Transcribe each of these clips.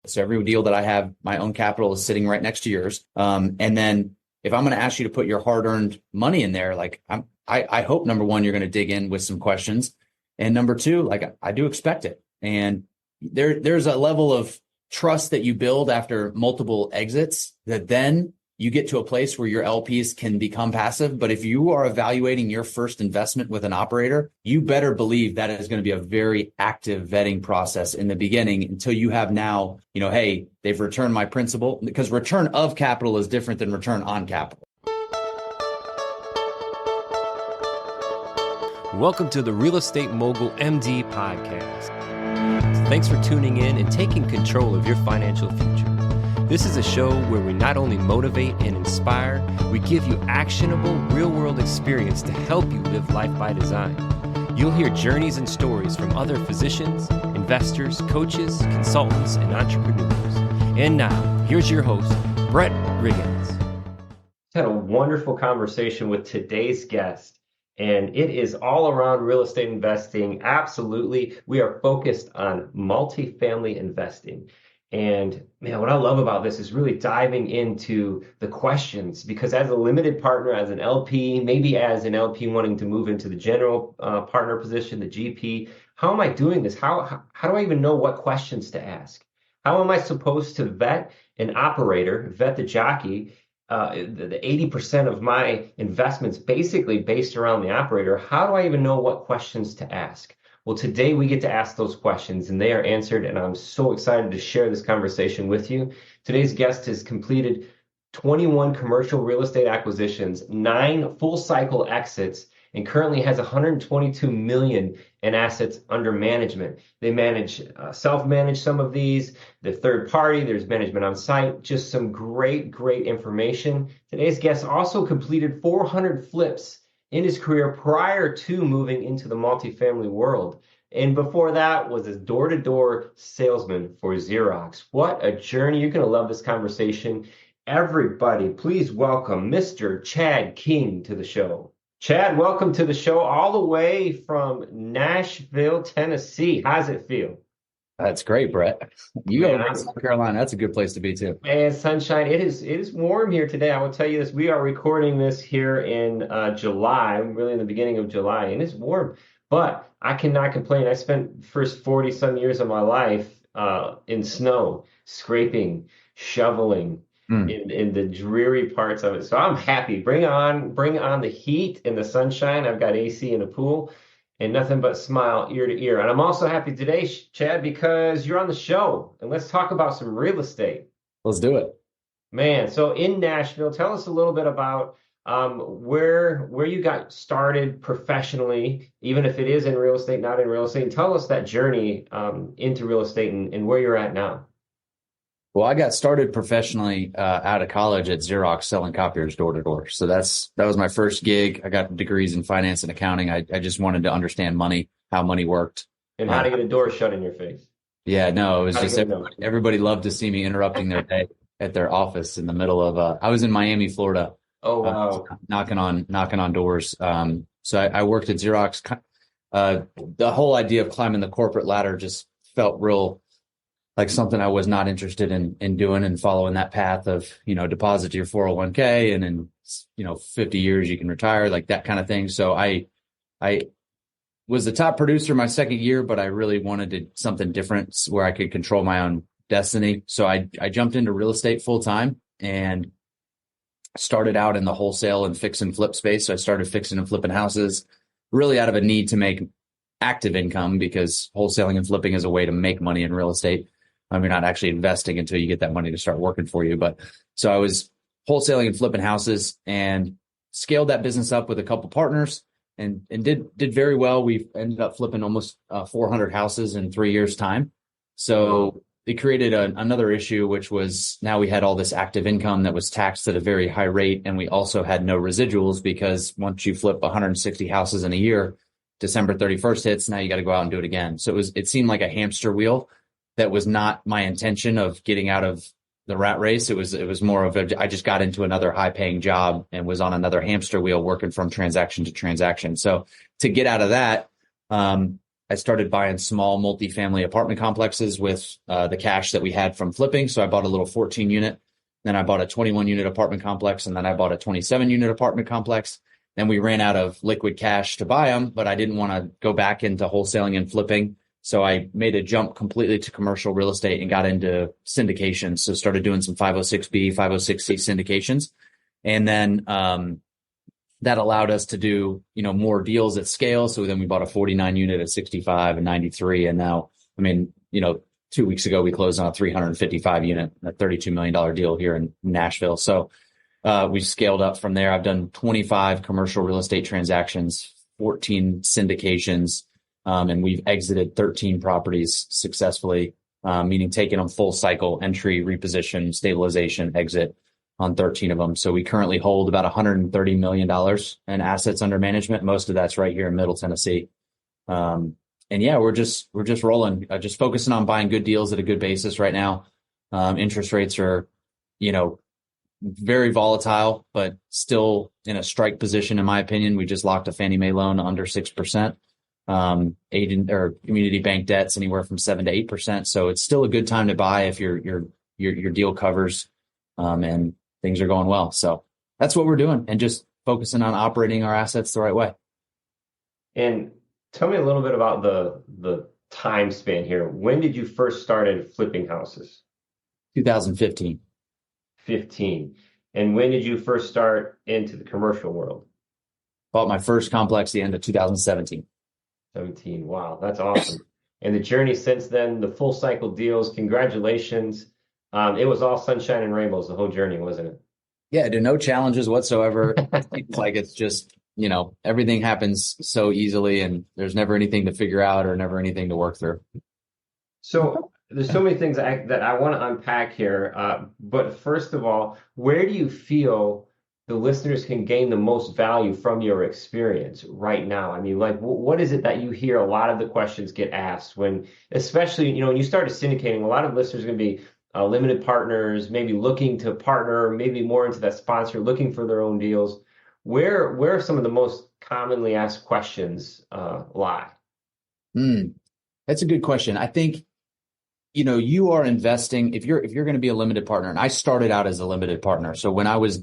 So every deal that I have, my own capital is sitting right next to yours. And then if I'm going to ask you to put your hard-earned money in there, like I hope, number one, you're going to dig in with some questions. And number two, like I do expect it. And there's a level of trust that you build after multiple exits that then you get to a place where your LPs can become passive. But if you are evaluating your first investment with an operator, you better believe that is going to be a very active vetting process in the beginning until you have now, hey, they've returned my principal, because return of capital is different than return on capital. Welcome to the Real Estate Mogul MD podcast. Thanks for tuning in and taking control of your financial future. This is a show where we not only motivate and inspire, we give you actionable real-world experience to help you live life by design. You'll hear journeys and stories from other physicians, investors, coaches, consultants, and entrepreneurs. And now, here's your host, Brett Riggins. Had a wonderful conversation with today's guest, and it is all around real estate investing. Absolutely. We are focused on multifamily investing. And man, what I love about this is really diving into the questions, because as a limited partner, as an LP, maybe as an LP wanting to move into the general partner position, the GP, how am I doing this? How do I even know what questions to ask? How am I supposed to vet an operator, vet the jockey? The 80% of my investments basically based around the operator. How do I even know what questions to ask? Well, today we get to ask those questions and they are answered, and I'm so excited to share this conversation with you. Today's guest has completed 21 commercial real estate acquisitions, 9 full cycle exits, and currently has 122 million in assets under management. They manage, self-manage some of these, the third party, there's management on site, just some great information. Today's guest also completed 400 flips in his career prior to moving into the multifamily world. And before that was a door-to-door salesman for Xerox. What a journey. You're going to love this conversation. Everybody, please welcome Mr. Chad King to the show. Chad, welcome to the show all the way from Nashville, Tennessee. How's it feel? That's great, Brett. You go to South Carolina. That's a good place to be too. Man, sunshine. It is warm here today. I will tell you this. We are recording this here in July, really in the beginning of July, and it's warm. But I cannot complain. I spent the first 40-some years of my life in snow, scraping, shoveling, in the dreary parts of it. So I'm happy. Bring on the heat and the sunshine. I've got AC and a pool. And nothing but smile ear to ear. And I'm also happy today, Chad, because you're on the show. And let's talk about some real estate. Let's do it. Man, so in Nashville, tell us a little bit about where you got started professionally, even if it is in real estate, not in real estate. And tell us that journey into real estate and where you're at now. Well, I got started professionally out of college at Xerox selling copiers door to door. So that was my first gig. I got degrees in finance and accounting. I just wanted to understand money, how money worked. And how to get a door shut in your face. Yeah, no, it was just everybody loved to see me interrupting their day at their office in the middle of, I was in Miami, Florida. Oh, wow. Knocking on doors. So I worked at Xerox. The whole idea of climbing the corporate ladder just felt real like something I was not interested in doing, and following that path of, deposit to your 401k and in, 50 years you can retire, like that kind of thing. So I was the top producer my second year, but I really wanted something different where I could control my own destiny. So I jumped into real estate full time and started out in the wholesale and fix and flip space. So I started fixing and flipping houses really out of a need to make active income, because wholesaling and flipping is a way to make money in real estate. You're not actually investing until you get that money to start working for you. But so I was wholesaling and flipping houses and scaled that business up with a couple partners and did very well. We ended up flipping almost 400 houses in 3 years' time. So it created another issue, which was now we had all this active income that was taxed at a very high rate. And we also had no residuals, because once you flip 160 houses in a year, December 31st hits, now you got to go out and do it again. So it seemed like a hamster wheel. That was not my intention of getting out of the rat race. It was more of I just got into another high paying job and was on another hamster wheel working from transaction to transaction. So to get out of that, I started buying small multifamily apartment complexes with the cash that we had from flipping. So I bought a little 14 unit, then I bought a 21 unit apartment complex, and then I bought a 27 unit apartment complex. Then we ran out of liquid cash to buy them, but I didn't want to go back into wholesaling and flipping. So I made a jump completely to commercial real estate and got into syndications. So started doing some 506B, 506C syndications. And then that allowed us to do, more deals at scale. So then we bought a 49 unit at 65 and 93. And now, 2 weeks ago, we closed on a 355 unit, a $32 million deal here in Nashville. So we scaled up from there. I've done 25 commercial real estate transactions, 14 syndications, and we've exited 13 properties successfully, meaning taking them full cycle, entry, reposition, stabilization, exit on 13 of them. So we currently hold about $130 million in assets under management. Most of that's right here in Middle Tennessee. And yeah, we're just rolling, just focusing on buying good deals at a good basis right now. Interest rates are, very volatile, but still in a strike position, in my opinion. We just locked a Fannie Mae loan under 6%. Agent or community bank debt's anywhere from 7 to 8%. So it's still a good time to buy if your deal covers, and things are going well. So that's what we're doing, and just focusing on operating our assets the right way. And tell me a little bit about the time span here. When did you first started flipping houses? 2015. 15. And when did you first start into the commercial world? Bought my first complex the end of 2017. 17. Wow, that's awesome. And the journey since then, the full cycle deals, congratulations. It was all sunshine and rainbows, the whole journey, wasn't it? Yeah, no challenges whatsoever. It's like it's just, everything happens so easily, and there's never anything to figure out or never anything to work through. So there's so many things that I want to unpack here. But first of all, where do you feel the listeners can gain the most value from your experience right now? I mean, like, what is it that you hear a lot of the questions get asked when, especially, when you started syndicating, a lot of listeners are going to be limited partners, maybe looking to partner, maybe more into that sponsor, looking for their own deals. Where are some of the most commonly asked questions lie? That's a good question. I think, you are investing, if you're going to be a limited partner, and I started out as a limited partner. So when I was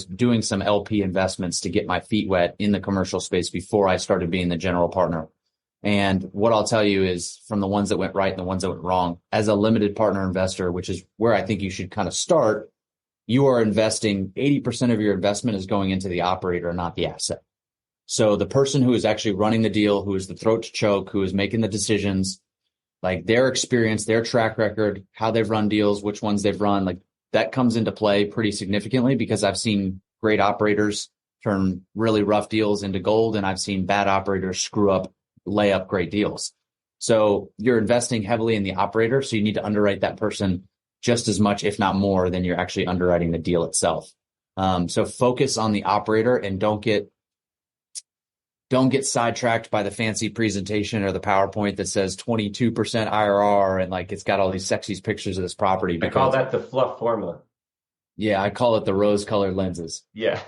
doing some LP investments to get my feet wet in the commercial space before I started being the general partner. And what I'll tell you is, from the ones that went right and the ones that went wrong, as a limited partner investor, which is where I think you should kind of start, you are investing 80% of your investment is going into the operator, not the asset. So the person who is actually running the deal, who is the throat to choke, who is making the decisions, like their experience, their track record, how they've run deals, which ones they've run, like that comes into play pretty significantly, because I've seen great operators turn really rough deals into gold, and I've seen bad operators lay up great deals. So you're investing heavily in the operator, so you need to underwrite that person just as much, if not more, than you're actually underwriting the deal itself. So focus on the operator, and don't get sidetracked by the fancy presentation or the PowerPoint that says 22% IRR and like it's got all these sexy pictures of this property. I call that the fluff formula. Yeah, I call it the rose-colored lenses. Yeah.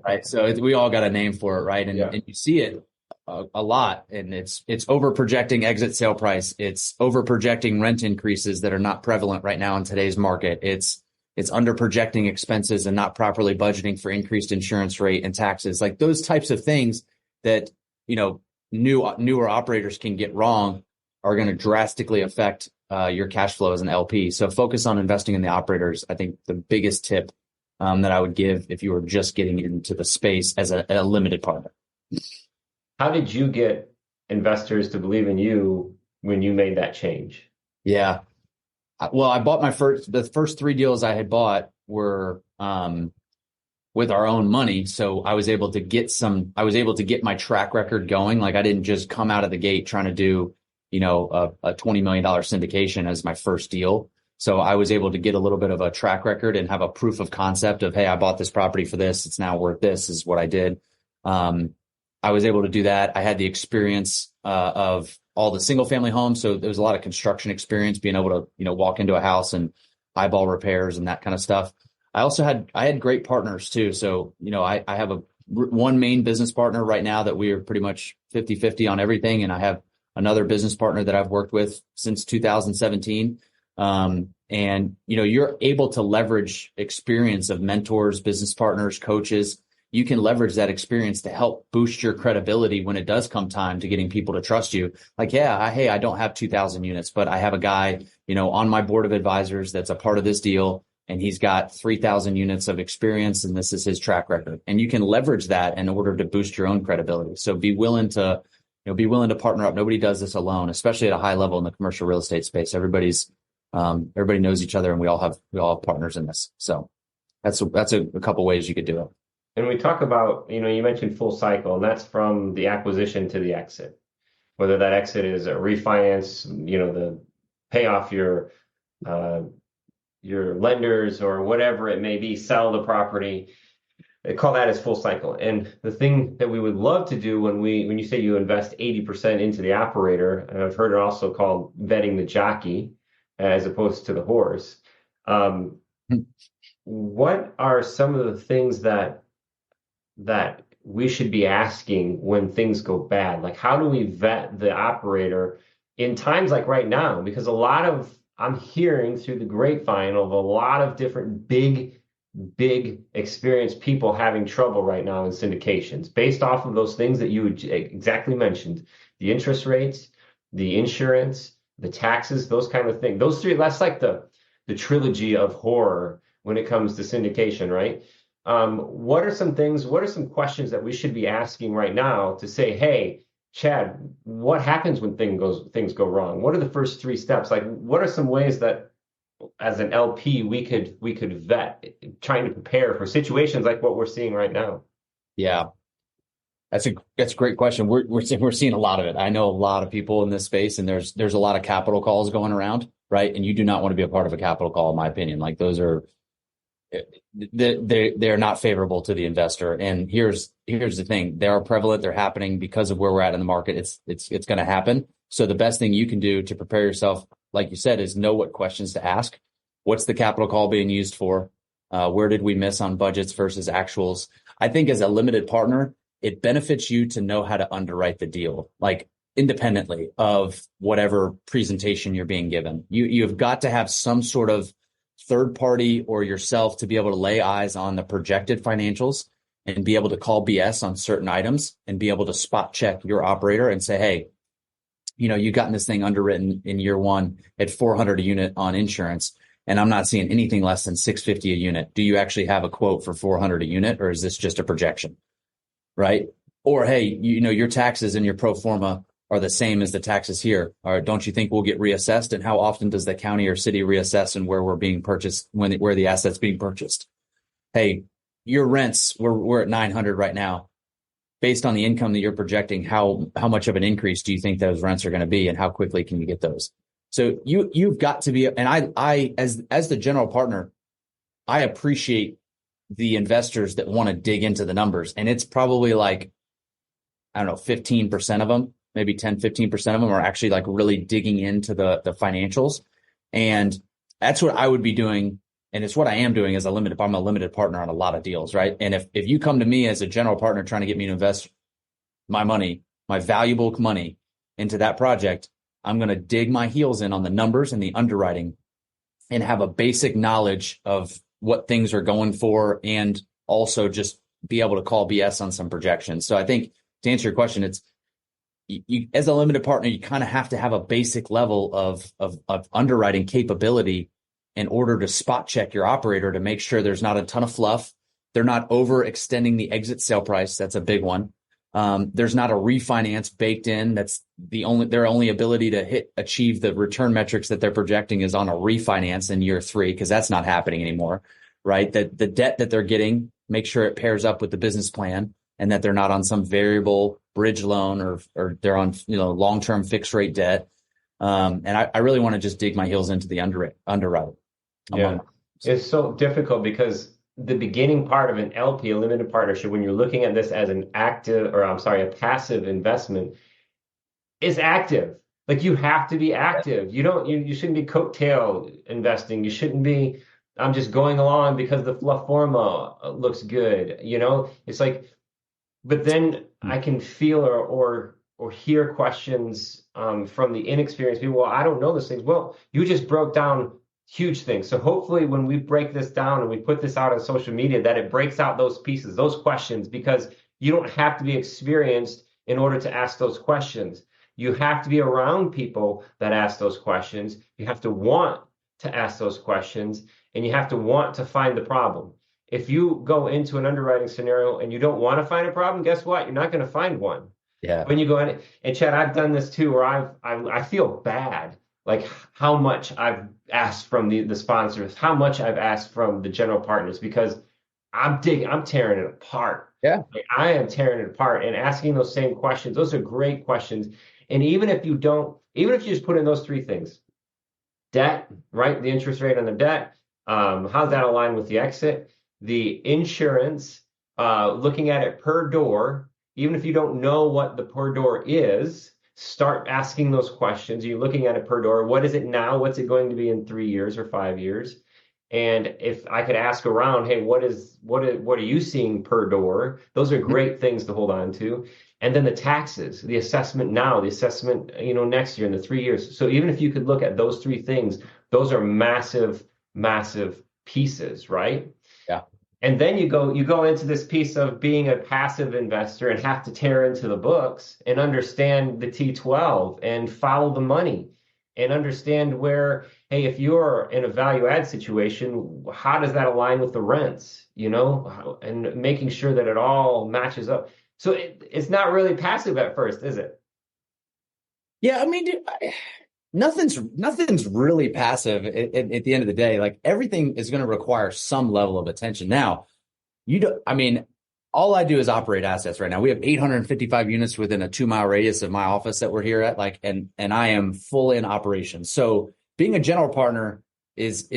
Right. So we all got a name for it, right? And you see it a lot, and it's over projecting exit sale price. It's over projecting rent increases that are not prevalent right now in today's market. It's under projecting expenses and not properly budgeting for increased insurance rate and taxes. Like those types of things that, newer operators can get wrong are going to drastically affect your cash flow as an LP. So focus on investing in the operators. I think the biggest tip that I would give if you were just getting into the space as a limited partner. How did you get investors to believe in you when you made that change? Yeah. Well, I bought the first 3 deals I had bought were with our own money. So I was able to get my track record going. Like I didn't just come out of the gate trying to do, a $20 million syndication as my first deal. So I was able to get a little bit of a track record and have a proof of concept of, hey, I bought this property for this. It's now worth this, is what I did. I was able to do that. I had the experience of all the single family homes. So there was a lot of construction experience, being able to, walk into a house and eyeball repairs and that kind of stuff. I had great partners too. So, I have one main business partner right now that we are pretty much 50-50 on everything. And I have another business partner that I've worked with since 2017. And, you're able to leverage experience of mentors, business partners, coaches. You can leverage that experience to help boost your credibility when it does come time to getting people to trust you. Like, hey, I don't have 2,000 units, but I have a guy, on my board of advisors that's a part of this deal, and he's got 3,000 units of experience, and this is his track record. And you can leverage that in order to boost your own credibility. So be willing to partner up. Nobody does this alone, especially at a high level in the commercial real estate space. Everybody knows each other, and we all have partners in this. So that's a couple ways you could do it. And we talk about, you mentioned full cycle, and that's from the acquisition to the exit. Whether that exit is a refinance, the pay off your lenders or whatever it may be, sell the property. They call that as full cycle. And the thing that we would love to do when you say you invest 80% into the operator, and I've heard it also called betting the jockey as opposed to the horse. What are some of the things that we should be asking when things go bad? Like, how do we vet the operator in times like right now? Because I'm hearing through the grapevine of a lot of different big experienced people having trouble right now in syndications based off of those things that you exactly mentioned: the interest rates, the insurance, the taxes, those kind of things. Those three, that's like the trilogy of horror when it comes to syndication, right? What are some questions that we should be asking right now to say, hey, Chad, what happens when things go wrong? What are the first three steps? Like, what are some ways that as an LP we could vet, trying to prepare for situations like what we're seeing right now? Yeah, that's a great question. We're seeing a lot of it. I know a lot of people in this space, and there's a lot of capital calls going around, right? And you do not want to be a part of a capital call, in my opinion. Like, those are they're not favorable to the investor. And here's the thing: they are prevalent. They're happening because of where we're at in the market. It's going to happen. So the best thing you can do to prepare yourself, like you said, is know what questions to ask. What's the capital call being used for? Where did we miss on budgets versus actuals? I think as a limited partner, it benefits you to know how to underwrite the deal, like independently of whatever presentation you're being given. You've got to have some sort of third party or yourself to be able to lay eyes on the projected financials and be able to call BS on certain items and be able to spot check your operator and say, hey, you've gotten this thing underwritten in year one at $400 a unit on insurance, and I'm not seeing anything less than $650 a unit. Do you actually have a quote for $400 a unit, or is this just a projection? Right? Or, hey, your taxes and your pro forma are the same as the taxes here. Or don't you think we'll get reassessed? And how often does the county or city reassess and where we're being purchased, where the asset's being purchased? Hey, your rents, we're at 900 right now. Based on the income that you're projecting, how much of an increase do you think those rents are going to be, and how quickly can you get those? So you've got to be, and I as the general partner, I appreciate the investors that want to dig into the numbers. And it's probably like, I don't know, 15% of them, maybe 10-15% of them are actually like really digging into the financials. And that's what I would be doing. And it's what I am doing I'm a limited partner on a lot of deals, right? And if you come to me as a general partner trying to get me to invest my money, my valuable money into that project, I'm going to dig my heels in on the numbers and the underwriting and have a basic knowledge of what things are going for, and also just be able to call BS on some projections. So I think, to answer your question, it's you as a limited partner, you kind of have to have a basic level of underwriting capability in order to spot check your operator to make sure there's not a ton of fluff. They're not overextending the exit sale price. That's a big one. There's not a refinance baked in. That's their only ability to achieve the return metrics that they're projecting is on a refinance in year 3, because that's not happening anymore, right? That the debt that they're getting, make sure it pairs up with the business plan, and that they're not on some variable bridge loan or they're on long-term fixed rate debt. And I really want to just dig my heels into the underwriting. Yeah, it's so difficult because the beginning part of an LP, a limited partnership, when you're looking at this as a passive investment, is active. Like, you have to be active. You shouldn't be coattail investing. You shouldn't be, I'm just going along because the fluff forma looks good. It's like, but then I can feel or or hear questions from the inexperienced people. Well, I don't know those things. Well, you just broke down huge things. So hopefully when we break this down and we put this out on social media, that it breaks out those pieces, those questions, because you don't have to be experienced in order to ask those questions. You have to be around people that ask those questions. You have to want to ask those questions, and you have to want to find the problem. If you go into an underwriting scenario and you don't want to find a problem, guess what? You're not going to find one. Yeah. When you go in, and Chad, I've done this too, where I feel bad, like how much I've asked from the sponsors, how much I've asked from the general partners, because I'm tearing it apart. Yeah. Like, I am tearing it apart and asking those same questions. Those are great questions. And even if you just put in those three things, debt, right? The interest rate on the debt, how's that align with the exit? The insurance, looking at it per door, even if you don't know what the per door is, start asking those questions. You're looking at it per door. What is it now? What's it going to be in 3 years or 5 years? And if I could ask around, hey, what are you seeing per door? Those are great things to hold on to. And then the taxes, the assessment now, the assessment, next year in the 3 years. So even if you could look at those three things, those are massive, massive pieces, right? Yeah. And then you go into this piece of being a passive investor and have to tear into the books and understand the T12 and follow the money and understand where, hey, if you're in a value add situation, how does that align with the rents, and making sure that it all matches up. So it's not really passive at first, is it? Yeah, I mean, dude, nothing's really passive at the end of the day. Like, everything is going to require some level of attention. Now, all I do is operate assets right now. We have 855 units within a 2-mile radius of my office that we're here at, and I am full in operation. So being a general partner is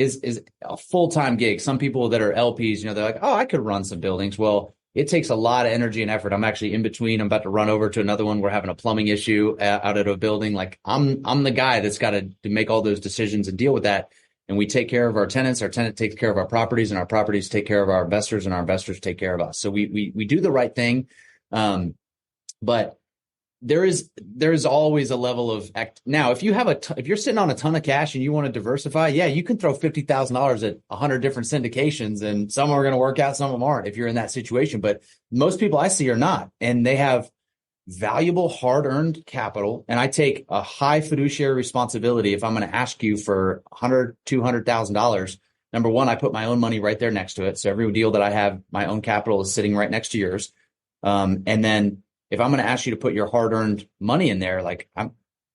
a full-time gig. Some people that are LPs, they're like, oh, I could run some buildings. Well, it takes a lot of energy and effort. I'm actually in between. I'm about to run over to another one. We're having a plumbing issue out at a building. Like, I'm the guy that's got to make all those decisions and deal with that. And we take care of our tenants. Our tenant takes care of our properties, and our properties take care of our investors, and our investors take care of us. So we do the right thing. But there is always a level of now, if you're sitting on a ton of cash and you want to diversify, yeah, you can throw $50,000 at 100 different syndications, and some are going to work out, some of them aren't if you're in that situation. But most people I see are not, and they have valuable hard-earned capital. And I take a high fiduciary responsibility. If I'm going to ask you for $100,000, $200,000, number one, I put my own money right there next to it. So every deal that I have, my own capital is sitting right next to yours. And then if I'm going to ask you to put your hard-earned money in there, like,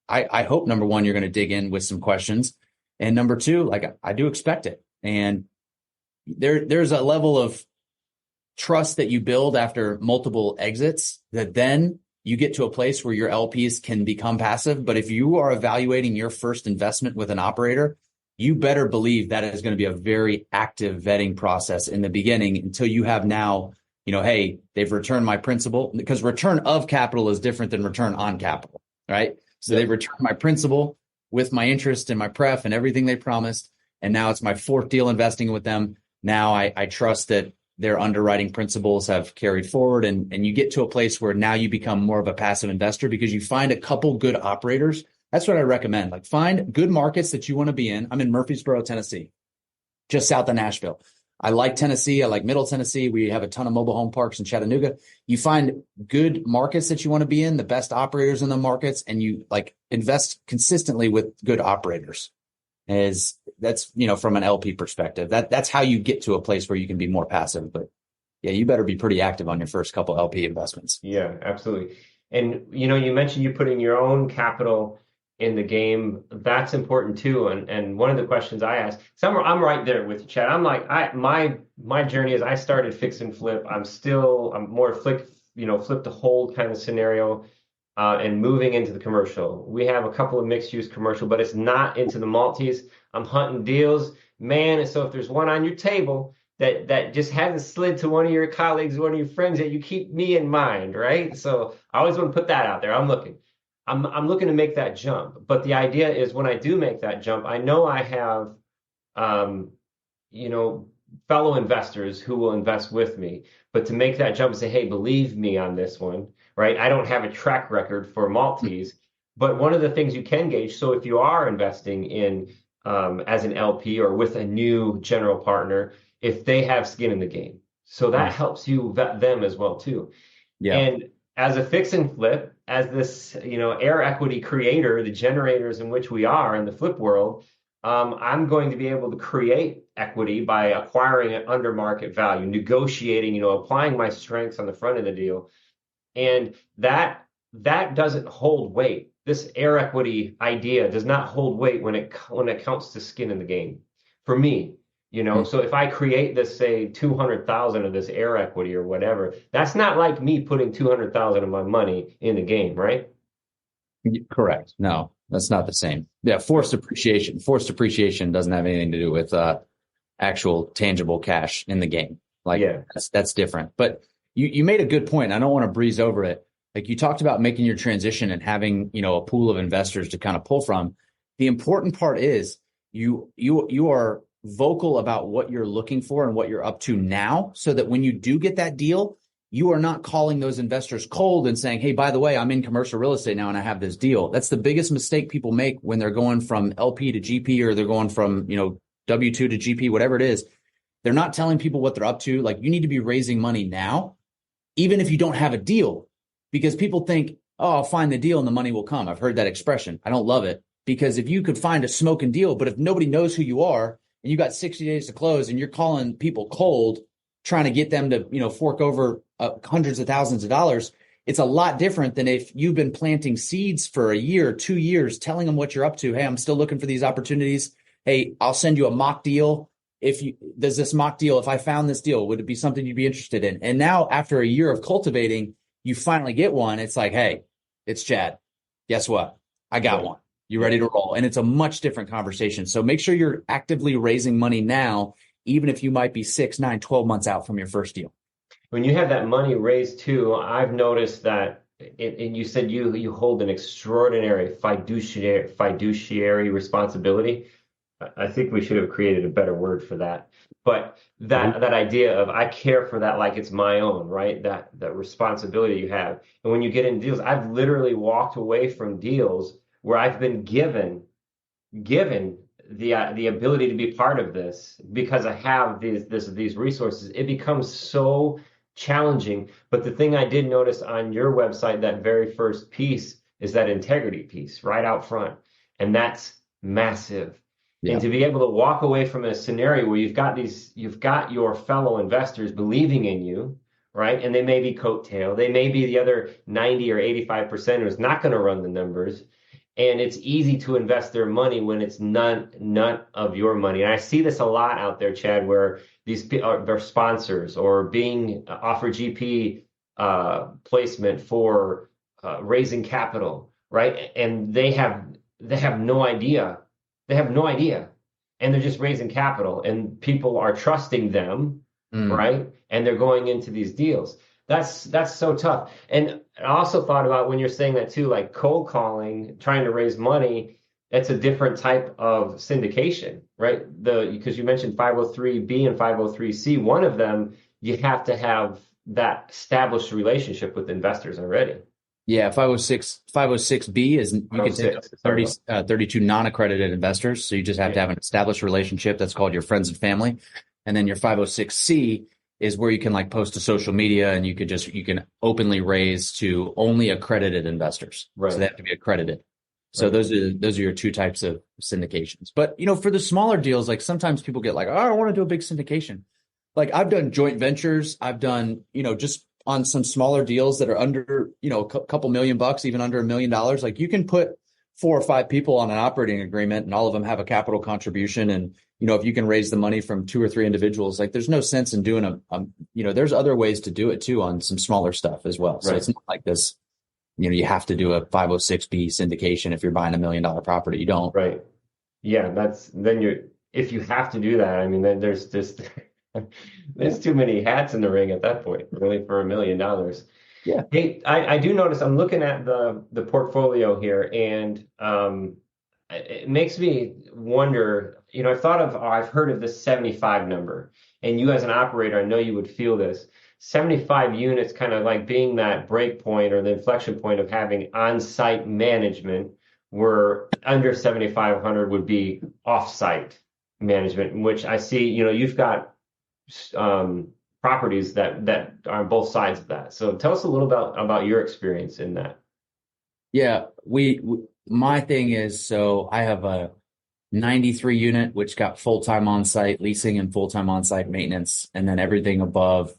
I hope, number one, you're going to dig in with some questions, and number two, like, I do expect it. And there's a level of trust that you build after multiple exits that then you get to a place where your LPs can become passive. But if you are evaluating your first investment with an operator, you better believe that is going to be a very active vetting process in the beginning until you have now, hey, they've returned my principal, because return of capital is different than return on capital, right? So they've returned my principal with my interest and my pref and everything they promised. And now it's my fourth deal investing with them. Now I trust that their underwriting principles have carried forward, and you get to a place where now you become more of a passive investor because you find a couple good operators. That's what I recommend. Like, find good markets that you want to be in. I'm in Murfreesboro, Tennessee, just south of Nashville. I like Tennessee. I like Middle Tennessee. We have a ton of mobile home parks in Chattanooga. You find good markets that you want to be in, the best operators in the markets, and you invest consistently with good operators. That's from an LP perspective, that's how you get to a place where you can be more passive. But yeah, you better be pretty active on your first couple LP investments. Yeah, absolutely. And you mentioned you putting your own capital in the game. That's important too. And one of the questions I asked, I'm right there with you, Chad. I'm like, my journey is, I started fix and flip. I'm more flip to hold kind of scenario. And moving into the commercial. We have a couple of mixed-use commercial, but it's not into the multis. I'm hunting deals, man. And so if there's one on your table that just hasn't slid to one of your colleagues, one of your friends, that you keep me in mind, right? So I always want to put that out there. I'm looking to make that jump. But the idea is, when I do make that jump, I know I have, fellow investors who will invest with me. But to make that jump and say, hey, believe me on this one, right? I don't have a track record for Maltese, but one of the things you can gauge. So if you are investing in as an LP or with a new general partner, if they have skin in the game, so that helps you vet them as well too. Yeah. And as a fix and flip, as this, air equity creator, the generators in which we are in the flip world, I'm going to be able to create equity by acquiring it under market value, negotiating, applying my strengths on the front of the deal. And that doesn't hold weight. This air equity idea does not hold weight when it counts to skin in the game. For me, so if I create this, say 200,000 of this air equity or whatever, that's not like me putting 200,000 of my money in the game, right? Correct. No, that's not the same. Yeah. Forced appreciation doesn't have anything to do with actual tangible cash in the game. That's different. But you made a good point. I don't want to breeze over it. Like you talked about making your transition and having, a pool of investors to kind of pull from. The important part is you are vocal about what you're looking for and what you're up to now, so that when you do get that deal, you are not calling those investors cold and saying, hey, by the way, I'm in commercial real estate now and I have this deal. That's the biggest mistake people make when they're going from LP to GP, or they're going from, W2 to GP, whatever it is. They're not telling people what they're up to. Like, you need to be raising money now, even if you don't have a deal, because people think, oh, I'll find the deal and the money will come. I've heard that expression. I don't love it, because if you could find a smoking deal, but if nobody knows who you are and you got 60 days to close and you're calling people cold, trying to get them to, fork over hundreds of thousands of dollars, it's a lot different than if you've been planting seeds for a year, 2 years, telling them what you're up to. Hey, I'm still looking for these opportunities. Hey, I'll send you a mock deal. Does this mock deal, if I found this deal, would it be something you'd be interested in? And now after a year of cultivating, you finally get one. It's like, hey, it's Chad. Guess what? I got one. You ready to roll? And it's a much different conversation. So make sure you're actively raising money now, even if you might be 6, 9, 12 months out from your first deal. When you have that money raised too, I've noticed that, and you said you hold an extraordinary fiduciary responsibility. I think we should have created a better word for that. But that idea of, I care for that like it's my own, right? That responsibility you have. And when you get in deals, I've literally walked away from deals where I've been given the ability to be part of this because I have these resources. It becomes so challenging. But the thing I did notice on your website, that very first piece, is that integrity piece right out front. And that's massive. Yeah. And to be able to walk away from a scenario where you've got your fellow investors believing in you, right? And they may be coattail, they may be the other 90 or 85% who's not going to run the numbers. And it's easy to invest their money when it's none of your money. And I see this a lot out there, Chad, where they're sponsors or being offered GP placement for raising capital, right? And they have no idea. They have no idea. And they're just raising capital, and people are trusting them, right? And they're going into these deals. That's so tough. And I also thought about, when you're saying that too, like cold calling, trying to raise money, that's a different type of syndication, right? Because you mentioned 503B and 503C, one of them, you have to have that established relationship with investors already. Yeah, 506B is, you can take up to 32 non-accredited investors. So you just have to have an established relationship. That's called your friends and family. And then your 506C is where you can like post to social media, and you can openly raise to only accredited investors. Right. So they have to be accredited. So those are your two types of syndications. But, for the smaller deals, like sometimes people get like, oh, I want to do a big syndication. Like I've done joint ventures. I've done, just on some smaller deals that are under, a couple $1 million, even under $1 million. Like you can put 4 or 5 people on an operating agreement, and all of them have a capital contribution. And, if you can raise the money from 2 or 3 individuals, like there's no sense in doing there's other ways to do it too on some smaller stuff as well. So it's not like this, you have to do a 506B syndication if you're buying $1 million property. You don't. Right. Yeah. If you have to do that, I mean, then there's too many hats in the ring at that point, really, for $1 million. Yeah. Hey, I do notice, I'm looking at the portfolio here, and it makes me wonder I've thought of, I've heard of this 75 number. And you as an operator, I know you would feel this. 75 units kind of like being that break point or the inflection point of having on-site management, where under 7,500 would be off-site management, which I see, you've got properties that are on both sides of that. So tell us a little about your experience in that. Yeah, my thing is, so I have a 93 unit, which got full-time on-site leasing and full-time on-site maintenance, and then everything above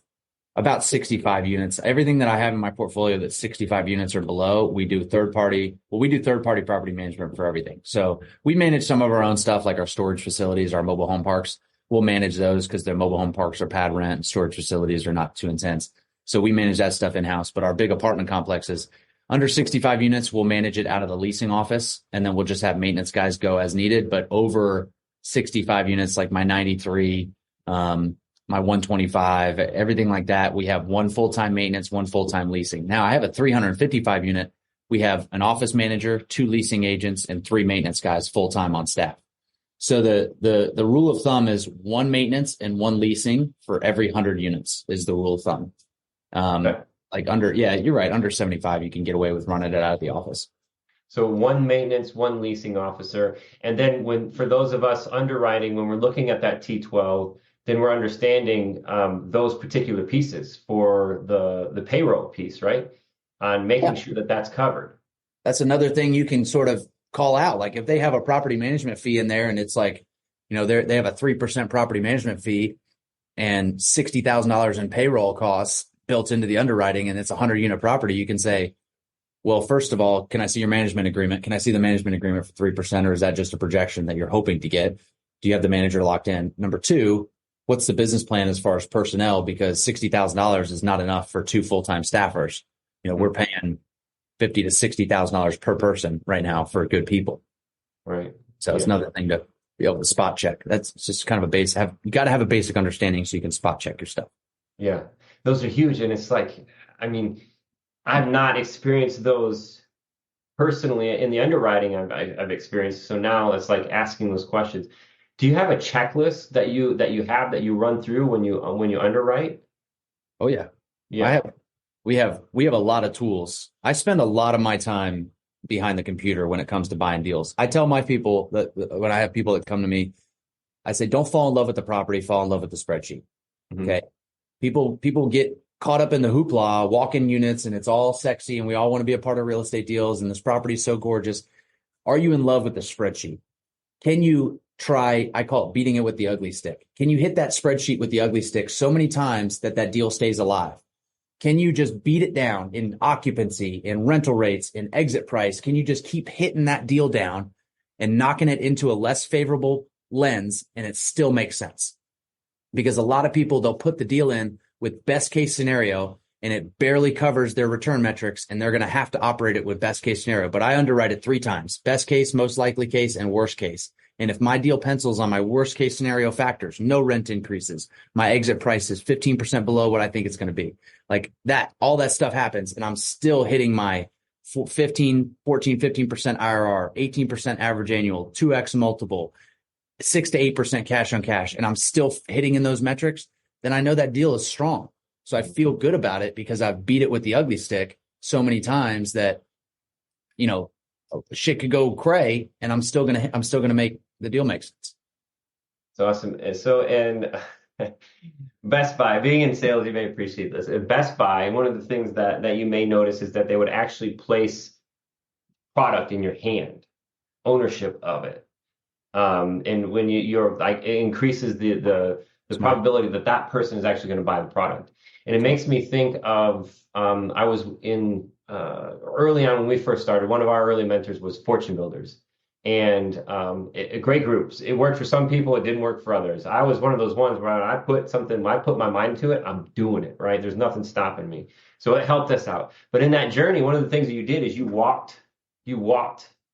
about 65 units. Everything that I have in my portfolio that's 65 units or below, we do third-party property management for everything. So we manage some of our own stuff, like our storage facilities, our mobile home parks. We'll manage those because the mobile home parks are pad rent. Storage facilities are not too intense. So we manage that stuff in-house. But our big apartment complexes, under 65 units, we'll manage it out of the leasing office, and then we'll just have maintenance guys go as needed. But over 65 units, like my 93, my 125, everything like that, we have one full-time maintenance, one full-time leasing. Now I have a 355 unit. We have an office manager, 2 leasing agents, and 3 maintenance guys full-time on staff. So the rule of thumb is 1 maintenance and 1 leasing for every 100 units is the rule of thumb. Okay. You're right. Under 75, you can get away with running it out of the office. So 1 maintenance, 1 leasing officer. And then for those of us underwriting, when we're looking at that T12, then we're understanding those particular pieces for the payroll piece, right? On making sure that that's covered. That's another thing you can sort of call out. Like if they have a property management fee in there and it's like, they have a 3% property management fee and $60,000 in payroll costs built into the underwriting, and it's a 100-unit property, you can say, well, first of all, can I see your management agreement? Can I see the management agreement for 3%, or is that just a projection that you're hoping to get? Do you have the manager locked in? Number 2, what's the business plan as far as personnel? Because $60,000 is not enough for 2 full-time staffers. We're paying $50,000 to $60,000 per person right now for good people. Right. So it's another thing to be able to spot check. That's just kind of a base. You got to have a basic understanding so you can spot check your stuff. Yeah, those are huge. And it's like, I've not experienced those personally in the underwriting I've experienced. So now it's like asking those questions. Do you have a checklist that you run through when you underwrite? Oh yeah. Yeah. We have a lot of tools. I spend a lot of my time behind the computer when it comes to buying deals. I tell my people that when I have people that come to me, I say, don't fall in love with the property, fall in love with the spreadsheet. Mm-hmm. Okay. People get caught up in the hoopla, walk-in units, and it's all sexy, and we all want to be a part of real estate deals, and this property is so gorgeous. Are you in love with the spreadsheet? Can you try, I call it beating it with the ugly stick. Can you hit that spreadsheet with the ugly stick so many times that deal stays alive? Can you just beat it down in occupancy, in rental rates, in exit price? Can you just keep hitting that deal down and knocking it into a less favorable lens, and it still makes sense? Because a lot of people, they'll put the deal in with best case scenario and it barely covers their return metrics, and they're going to have to operate it with best case scenario. But I underwrite it 3 times: best case, most likely case, and worst case. And if my deal pencils on my worst case scenario factors, no rent increases, my exit price is 15% below what I think it's going to be, like that, all that stuff happens, and I'm still hitting my 15% IRR, 18% average annual, 2x multiple, 6 to 8% cash on cash, and I'm still hitting in those metrics, then I know that deal is strong. So I feel good about it because I've beat it with the ugly stick so many times that, shit could go cray, and I'm still gonna make the deal make sense. It's awesome. So, and Best Buy, being in sales, you may appreciate this. At Best Buy, one of the things that you may notice is that they would actually place product in your hand, ownership of it. And when you're like, it increases the probability that person is actually going to buy the product. And it makes me think of, I was in, early on when we first started, one of our early mentors was Fortune Builders. And great groups. It worked for some people, it didn't work for others. I was one of those ones where I put my mind to it, I'm doing it, right? There's nothing stopping me. So it helped us out. But in that journey, one of the things that you did is you walked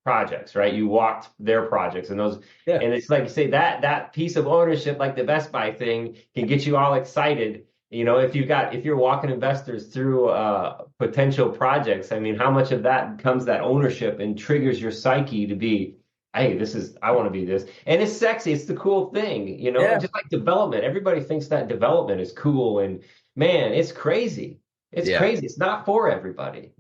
projects, right? You walked their projects, and those, yeah. And it's like you say, that piece of ownership, like the Best Buy thing, can get you all excited. If you're walking investors through potential projects, I mean, how much of that becomes that ownership and triggers your psyche to be, hey, I want to be this. And it's sexy. It's the cool thing, Yeah. just like development. Everybody thinks that development is cool. And man, it's crazy. It's Yeah. crazy. It's not for everybody.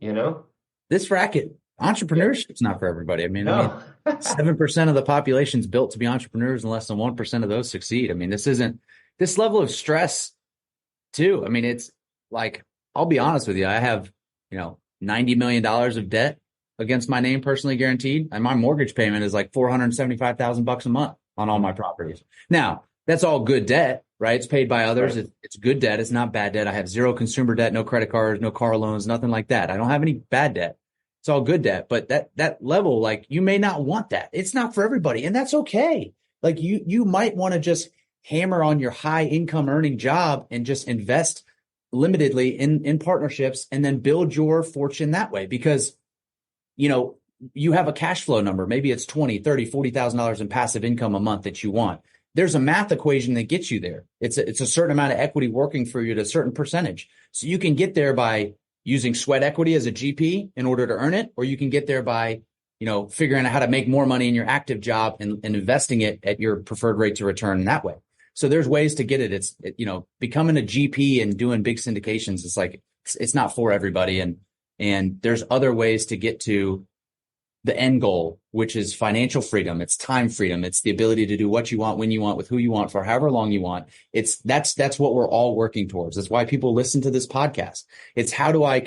This racket, Yeah. entrepreneurship's not for everybody. I mean, No. 7% of the population is built to be entrepreneurs and less than 1% of those succeed. I mean, this level of stress too. I mean, it's like, I'll be honest with you. I have, $90 million of debt against my name, personally guaranteed. And my mortgage payment is like $475,000 a month on all my properties. Now, that's all good debt, right? It's paid by others. Right. It's good debt. It's not bad debt. I have zero consumer debt, no credit cards, no car loans, nothing like that. I don't have any bad debt. It's all good debt. But that level, like, you may not want that. It's not for everybody. And that's okay. Like, you might want to just hammer on your high income earning job and just invest limitedly in partnerships and then build your fortune that way, because you have a cash flow number. Maybe it's $20, $30, $40,000 in passive income a month that you want. There's a math equation that gets you there. It's a certain amount of equity working for you at a certain percentage. So you can get there by using sweat equity as a GP in order to earn it, or you can get there by figuring out how to make more money in your active job and investing it at your preferred rate to return that way. So there's ways to get it. It's becoming a GP and doing big syndications. It's like, it's not for everybody. And there's other ways to get to the end goal, which is financial freedom. It's time freedom. It's the ability to do what you want, when you want, with who you want, for however long you want. That's what we're all working towards. That's why people listen to this podcast. It's how do I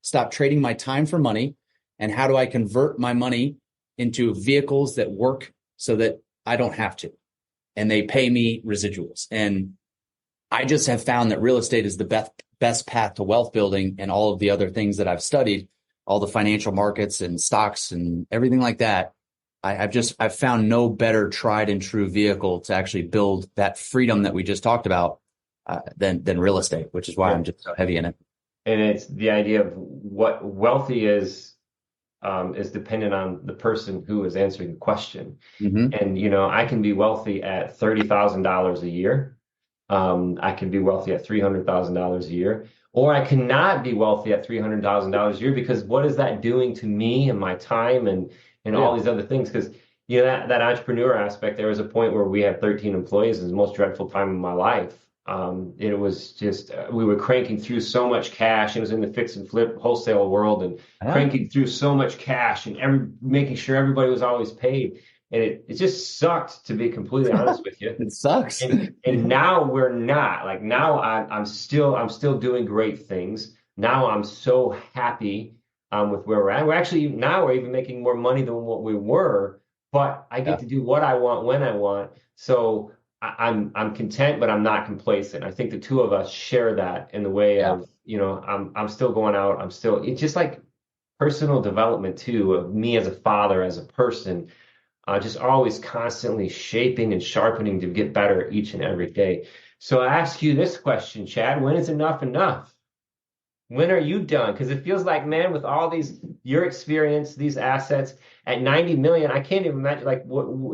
stop trading my time for money, and how do I convert my money into vehicles that work so that I don't have to, and they pay me residuals. And I just have found that real estate is the best path to wealth building, and all of the other things that I've studied, all the financial markets and stocks and everything like that. I've found no better tried and true vehicle to actually build that freedom that we just talked about than real estate, which is why I'm just so heavy in it. And it's the idea of what wealthy is dependent on the person who is answering the question. Mm-hmm. And, I can be wealthy at $30,000 a year. I can be wealthy at $300,000 a year, or I cannot be wealthy at $300,000 a year, because what is that doing to me and my time and all these other things? Because, that entrepreneur aspect, there was a point where we had 13 employees. It was the most dreadful time of my life. It was just, we were cranking through so much cash. It was in the fix and flip wholesale world, and cranking through so much cash and making sure everybody was always paid. And it just sucked, to be completely honest with you. It sucks. And now we're not. Like, now I'm still doing great things. Now I'm so happy with where we're at. We're even making more money than what we were, but I get to do what I want when I want. So I'm content, but I'm not complacent. I think the two of us share that in the way of, I'm still going out. It's just like personal development too, of me as a father, as a person, just always constantly shaping and sharpening to get better each and every day. So I ask you this question, Chad: when is enough enough? When are you done? Because it feels like, man, with all your experience, these assets at 90 million, I can't even imagine. Like,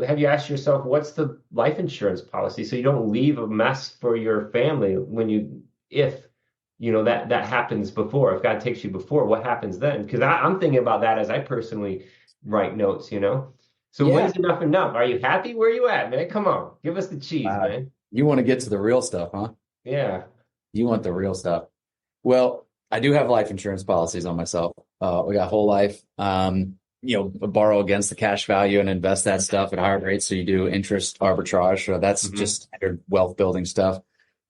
have you asked yourself, what's the life insurance policy so you don't leave a mess for your family if that happens before? If God takes you before, what happens then? Because I'm thinking about that as I personally write notes. So when's enough enough? Are you happy where you at, man? Come on, give us the cheese, man. You want to get to the real stuff, huh? Yeah. You want the real stuff. Well, I do have life insurance policies on myself. We got whole life, borrow against the cash value and invest that stuff at higher rates. So you do interest arbitrage. So that's just standard wealth building stuff.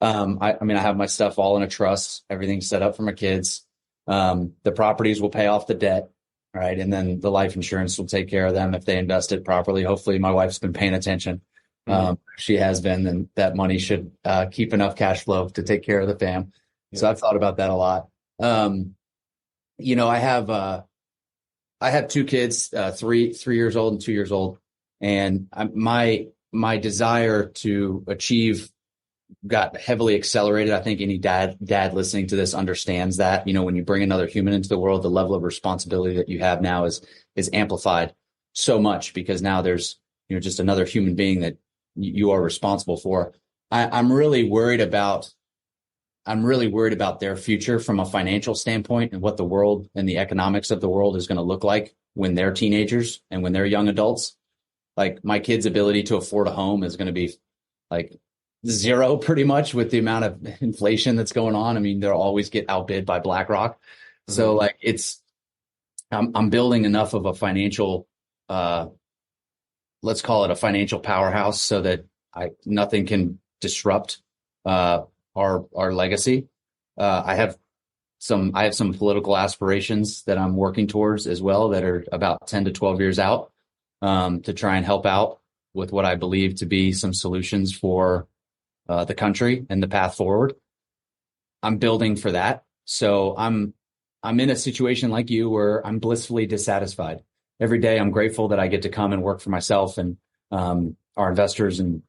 I have my stuff all in a trust, everything's set up for my kids. The properties will pay off the debt. Right. And then the life insurance will take care of them if they invest it properly. Hopefully my wife's been paying attention. She has been, and that money should keep enough cash flow to take care of the fam. Yeah. So I've thought about that a lot. I have two kids, 3 years old and 2 years old. And my desire to achieve got heavily accelerated. I think any dad listening to this understands that, when you bring another human into the world, the level of responsibility that you have now is amplified so much, because now there's, just another human being that you are responsible for. I'm really worried about their future from a financial standpoint, and what the world and the economics of the world is going to look like when they're teenagers and when they're young adults. like my kids' ability to afford a home is going to be like zero pretty much with the amount of inflation that's going on. I mean, they'll always get outbid by BlackRock. So like I'm building enough of a financial, let's call it a financial powerhouse so that nothing can disrupt, our legacy. I have some political aspirations that I'm working towards as well that are about 10 to 12 years out, to try and help out with what I believe to be some solutions for the country and the path forward. I'm building for that. So I'm in a situation like you where I'm blissfully dissatisfied. Every day I'm grateful that I get to come and work for myself and our investors, and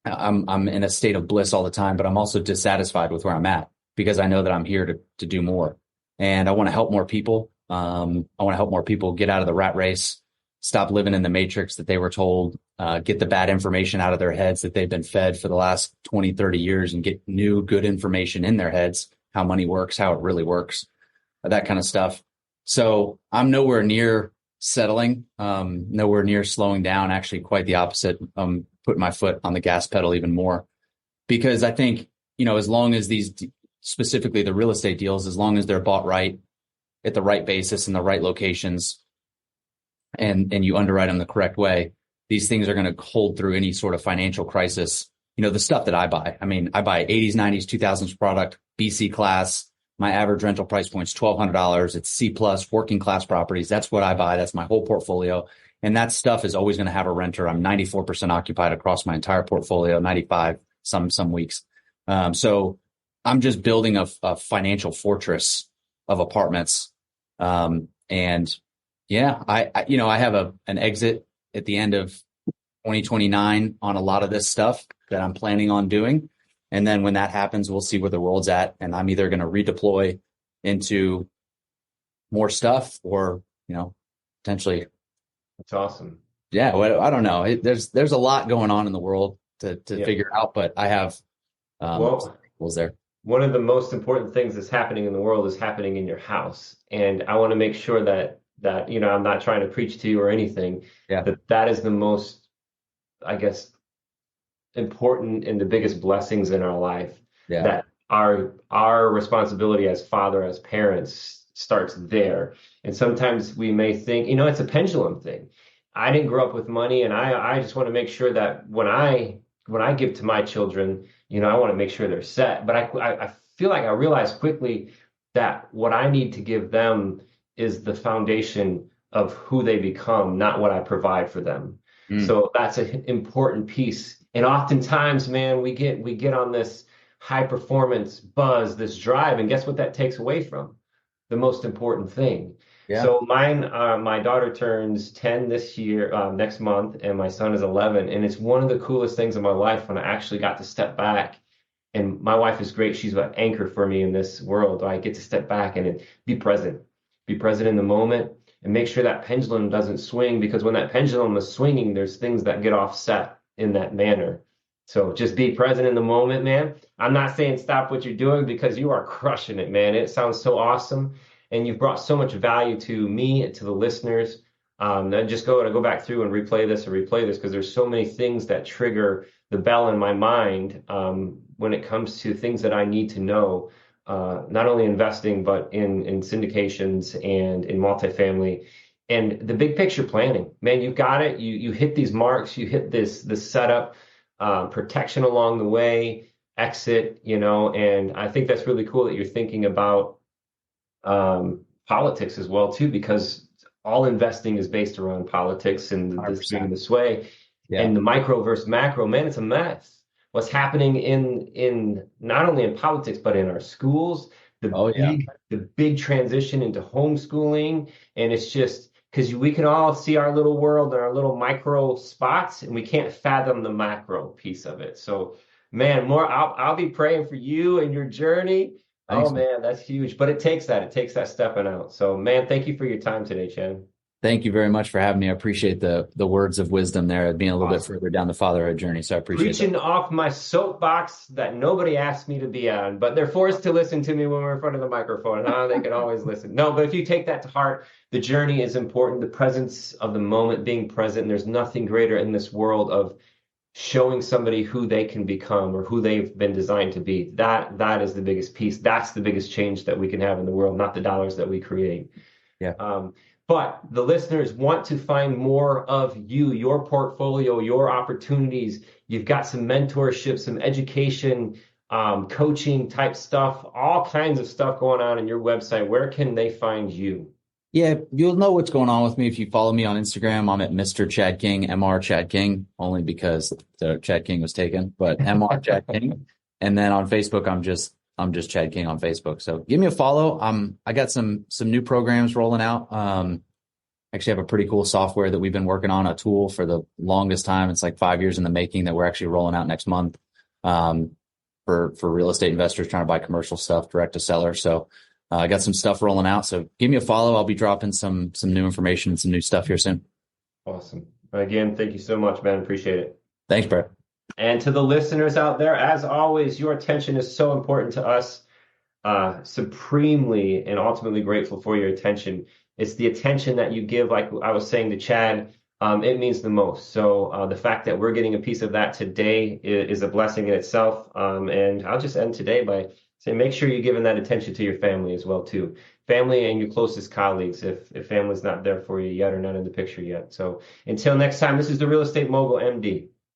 I'm in a state of bliss all the time, but I'm also dissatisfied with where I'm at because I know that I'm here to do more. And I want to help more people. I want to help more people get out of the rat race, stop living in the matrix that they were told, get the bad information out of their heads that they've been fed for the last 20, 30 years and get new, good information in their heads, how money works, how it really works, that kind of stuff. So I'm nowhere near settling, nowhere near slowing down, actually quite the opposite. I'm putting my foot on the gas pedal even more because I think, as long as these, specifically the real estate deals, as long as they're bought right at the right basis in the right locations, and you underwrite them the correct way, these things are going to hold through any sort of financial crisis. The stuff that I buy, I mean, I buy 80s, 90s, 2000s product, BC class. My average rental price point is $1,200. It's C plus working class properties. That's what I buy. That's my whole portfolio. And that stuff is always going to have a renter. I'm 94% occupied across my entire portfolio, 95 some weeks. So I'm just building a financial fortress of apartments. And yeah, I have an exit at the end of 2029 on a lot of this stuff that I'm planning on doing. And then when that happens, we'll see where the world's at. And I'm either going to redeploy into more stuff or, potentially. That's awesome. Yeah. Well, I don't know. There's a lot going on in the world to figure out, but I have, goals there. One of the most important things that's happening in the world is happening in your house. And I want to make sure that, I'm not trying to preach to you or anything, that is the most, I guess, important and the biggest blessings in our life, that our responsibility as father, as parents starts there. And sometimes we may think, it's a pendulum thing. I didn't grow up with money, and I just want to make sure that when I give to my children, I want to make sure they're set. But I feel like I realized quickly that what I need to give them is the foundation of who they become, not what I provide for them. So that's an important piece. And oftentimes, man, we get on this high performance buzz, this drive, and guess what that takes away from? The most important thing. Yeah. So my daughter turns 10 this year, next month, and my son is 11. And it's one of the coolest things in my life when I actually got to step back. And my wife is great. She's an anchor for me in this world. I get to step back and be present in the moment, and make sure that pendulum doesn't swing, because when that pendulum is swinging, there's things that get offset in that manner. So just be present in the moment, man. I'm not saying stop what you're doing, because you are crushing it, man. It sounds so awesome. And you've brought so much value to me and to the listeners. Then just go back through and replay this, because there's so many things that trigger the bell in my mind when it comes to things that I need to know, not only investing, but in syndications and in multifamily. And the big picture planning, man, you've got it. You hit these marks, you hit this setup, protection along the way, exit, and I think that's really cool that you're thinking about politics as well too, because all investing is based around politics and this way. Yeah. And the micro versus macro, man, it's a mess. What's happening in not only in politics, but in our schools, the big transition into homeschooling. And it's just because we can all see our little world and our little micro spots, and we can't fathom the macro piece of it. So, man, I'll be praying for you and your journey. Thanks, man, that's huge. But it takes that stepping out. So, man, thank you for your time today, Chen. Thank you very much for having me. I appreciate the words of wisdom there, being a little bit further down the fatherhood journey. So I appreciate Preaching that. off my soapbox that nobody asked me to be on, but they're forced to listen to me when we're in front of the microphone. Huh? They can always listen. No, but if you take that to heart, the journey is important. The presence of the moment, being present. And there's nothing greater in this world of showing somebody who they can become or who they've been designed to be. That is the biggest piece. That's the biggest change that we can have in the world, not the dollars that we create. Yeah. But the listeners want to find more of you, your portfolio, your opportunities. You've got some mentorship, some education, coaching type stuff, all kinds of stuff going on in your website. Where can they find you? Yeah, you'll know what's going on with me if you follow me on Instagram. I'm at Mr. Chad King, Mr. Chad King, only because the Chad King was taken, but Mr. Chad King. And then on Facebook, I'm just Chad King on Facebook. So give me a follow. I got some new programs rolling out. Actually have a pretty cool software that we've been working on, a tool for the longest time. It's like 5 years in the making that we're actually rolling out next month for real estate investors trying to buy commercial stuff direct to seller. So I got some stuff rolling out. So give me a follow. I'll be dropping some new information and some new stuff here soon. Awesome. Again, thank you so much, man. Appreciate it. Thanks, Brett. And to the listeners out there, as always, your attention is so important to us. Supremely and ultimately grateful for your attention. It's the attention that you give, like I was saying to Chad, it means the most. So the fact that we're getting a piece of that today is a blessing in itself. And I'll just end today by saying, make sure you're giving that attention to your family as well, too. Family and your closest colleagues, if family's not there for you yet or not in the picture yet. So until next time, this is the Real Estate Mogul MD.